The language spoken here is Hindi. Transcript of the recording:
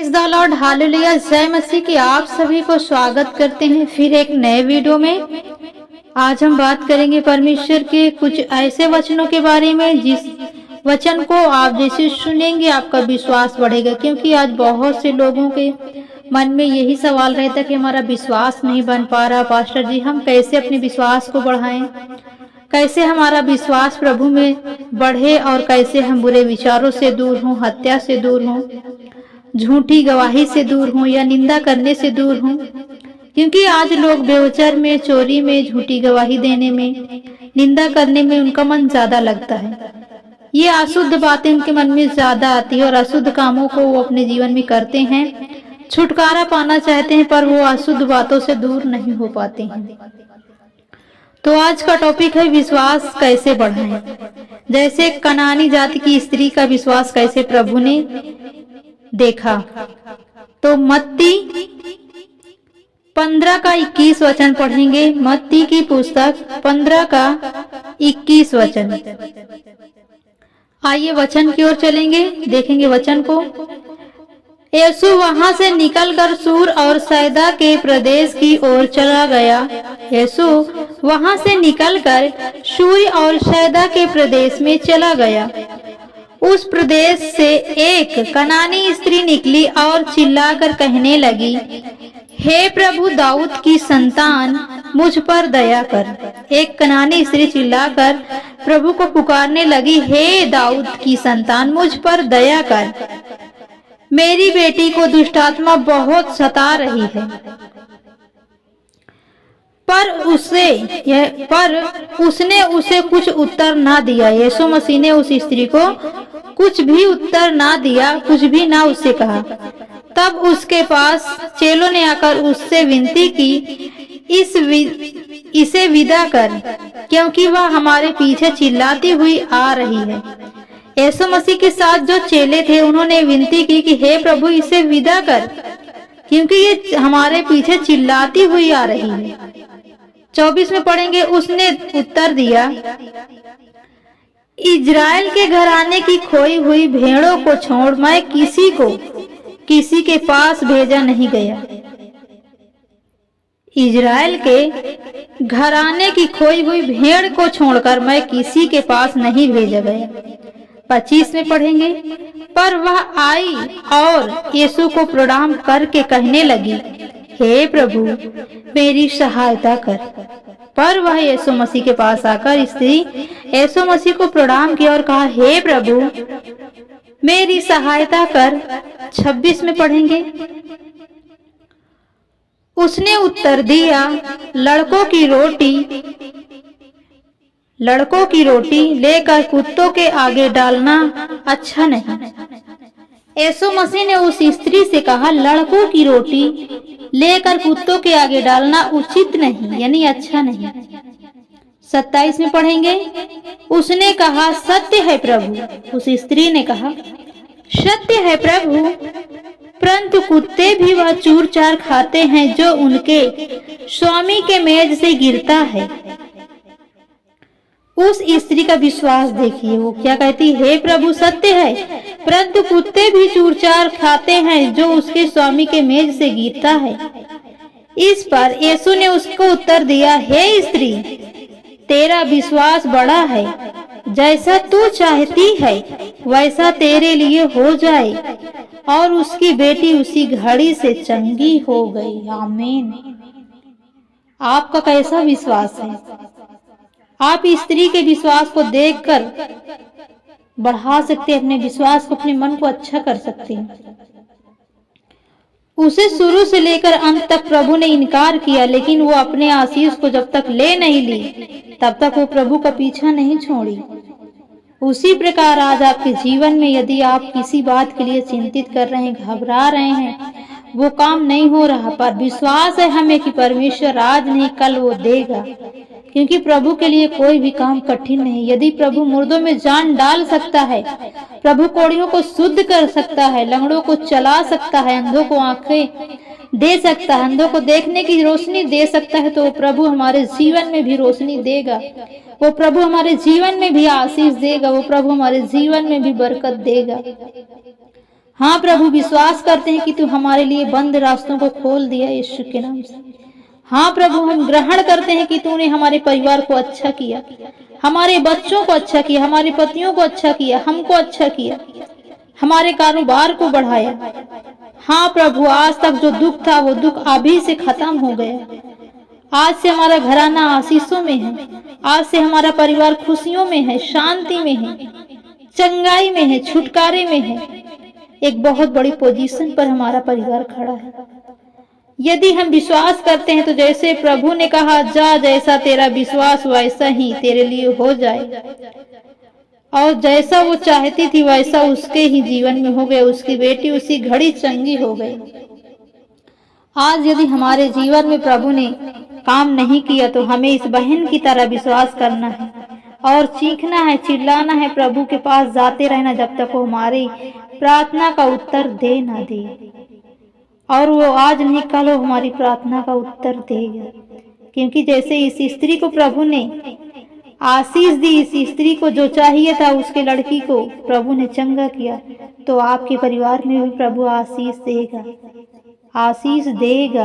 प्रेज़ द लॉर्ड, हालेलुया, जय मसीह की आप सभी को स्वागत करते हैं फिर एक नए वीडियो में। आज हम बात करेंगे परमेश्वर के कुछ ऐसे वचनों के बारे में जिस वचन को आप जैसे सुनेंगे आपका विश्वास बढ़ेगा। क्योंकि आज बहुत से लोगों के मन में यही सवाल रहता कि हमारा विश्वास नहीं बन पा रहा। पास्टर जी, हम कैसे अपने विश्वास को बढ़ाएं, कैसे हमारा विश्वास प्रभु में बढ़े और कैसे हम बुरे विचारों से दूर हों, हत्या से दूर हों, झूठी गवाही से दूर हों या निंदा करने से दूर हों। क्योंकि आज लोग बेवजह में, चोरी में, झूठी गवाही देने में, निंदा करने में उनका मन ज्यादा लगता है। ये अशुद्ध बातें उनके मन में ज्यादा आती है और अशुद्ध कामों को वो अपने जीवन में करते हैं। छुटकारा पाना चाहते हैं पर वो अशुद्ध बातों से दूर नहीं हो पाते हैं। तो आज का टॉपिक है विश्वास कैसे बढ़ाएं। जैसे कनानी जाति की स्त्री का विश्वास कैसे प्रभु ने देखा। तो मत्ती 15 का 21 वचन पढ़ेंगे। मत्ती की पुस्तक 15 का 21 वचन। आइए वचन की ओर चलेंगे, देखेंगे वचन को। यीशु वहां से निकलकर सूर और सैदा के प्रदेश की ओर चला गया। यीशु वहां से निकलकर सूर और सैदा के प्रदेश में चला गया। उस प्रदेश से एक कनानी स्त्री निकली और चिल्लाकर कहने लगी, हे प्रभु दाऊद की संतान, मुझ पर दया कर। एक कनानी स्त्री चिल्लाकर प्रभु को पुकारने लगी, हे दाऊद की संतान, मुझ पर दया कर। मेरी बेटी को दुष्टात्मा बहुत सता रही है। पर उसने उसे कुछ उत्तर ना दिया। यीशु मसीह ने उस स्त्री को कुछ भी उत्तर ना दिया, कुछ भी ना उससे कहा। तब उसके पास चेलों ने आकर उससे विनती की, इसे विदा कर, क्योंकि वह हमारे पीछे चिल्लाती हुई आ रही है। यीशु मसीह के साथ जो चेले थे उन्होंने विनती की कि हे प्रभु, इसे विदा कर, क्योंकि ये हमारे पीछे चिल्लाती हुई आ रही है। 24 में पढ़ेंगे, उसने उत्तर दिया, इजराइल के घराने की खोई हुई भेड़ों को छोड़ मैं किसी के पास भेजा नहीं गया। इजराइल के घराने की खोई हुई भेड़ को छोड़कर मैं किसी के पास नहीं भेजा गया। 25 में पढ़ेंगे, पर वह आई और यीशु को प्रणाम करके कहने लगी, हे प्रभु मेरी सहायता कर। पर वह यीशु मसीह के पास आकर स्त्री यीशु मसीह को प्रणाम किया और कहा, हे प्रभु मेरी सहायता कर। 26 में पढ़ेंगे, उसने उत्तर दिया, लड़कों की रोटी लेकर कुत्तों के आगे डालना अच्छा नहीं। यीशु मसीह ने उस स्त्री से कहा, लड़कों की रोटी लेकर कुत्तों के आगे डालना उचित नहीं, यानी अच्छा नहीं। 27 में पढ़ेंगे, उसने कहा, सत्य है प्रभु। उस स्त्री ने कहा, सत्य है प्रभु, परंतु कुत्ते भी वह चूर चार खाते हैं जो उनके स्वामी के मेज से गिरता है। उस स्त्री का विश्वास देखिए, वो क्या कहती, हे प्रभु सत्य है, परंतु कुत्ते भी चूर चार खाते हैं जो उसके स्वामी के मेज से गिरता है। इस पर यीशु ने उसको उत्तर दिया, हे स्त्री, तेरा विश्वास बड़ा है, जैसा तू चाहती है वैसा तेरे लिए हो जाए। और उसकी बेटी उसी घड़ी से चंगी हो गई। आमीन। आपका कैसा विश्वास है? आप स्त्री के विश्वास को देखकर बढ़ा सकते हैं, अपने विश्वास को, अपने मन को अच्छा कर सकते हैं। उसे शुरू से लेकर अंत तक प्रभु ने इनकार किया, लेकिन वो अपने आशीष को जब तक ले नहीं ली तब तक वो प्रभु का पीछा नहीं छोड़ी। उसी प्रकार आज आपके जीवन में यदि आप किसी बात के लिए चिंतित कर रहे हैं, घबरा रहे हैं, वो काम नहीं हो रहा, पर विश्वास है हमें कि परमेश्वर आज नहीं कल वो देगा। क्योंकि प्रभु के लिए कोई भी काम कठिन नहीं। यदि प्रभु मुर्दों में जान डाल सकता है, प्रभु कोढ़ियों को शुद्ध कर सकता है, लंगड़ों को चला सकता है, अंधों को आंखें दे सकता है, अंधों को देखने की रोशनी दे सकता है, तो वो प्रभु हमारे जीवन में भी रोशनी देगा। वो प्रभु हमारे जीवन में भी आशीष देगा। वो प्रभु हमारे जीवन में भी बरकत देगा। हाँ प्रभु, विश्वास करते हैं कि तू हमारे लिए बंद रास्तों को खोल दिया यीशु के नाम से। हाँ प्रभु, हम ग्रहण करते हैं कि तूने हमारे परिवार को अच्छा किया, हमारे बच्चों को अच्छा किया, हमारे पतियों को अच्छा किया, हमको अच्छा किया, हमारे कारोबार को बढ़ाया। हाँ प्रभु, आज तक जो दुख था वो दुख अभी से खत्म हो गया। आज से हमारा घराना आशीषों में है, आज से हमारा परिवार खुशियों में है, शांति में है, चंगाई में है, छुटकारे में है। एक बहुत बड़ी पोजीशन पर हमारा परिवार खड़ा है। यदि हम विश्वास करते हैं तो जैसे प्रभु ने कहा, जा जैसा तेरा विश्वास वैसा ही तेरे लिए हो जाए, और जैसा वो चाहती थी वैसा उसके ही जीवन में हो गया। उसकी बेटी उसी घड़ी चंगी हो गई। आज यदि हमारे जीवन में प्रभु ने काम नहीं किया तो हमें इस बहन की तरह विश्वास करना है और चीखना है, चिल्लाना है, प्रभु के पास जाते रहना जब तक वो हमारी प्रार्थना का उत्तर दे ना दे। और वो आज नहीं कल वो हमारी प्रार्थना का उत्तर देगा, क्योंकि जैसे इस स्त्री को प्रभु ने आशीष दी, इस स्त्री को जो चाहिए था उसके लड़की को प्रभु ने चंगा किया, तो आपके परिवार में भी प्रभु आशीष देगा, आशीष देगा।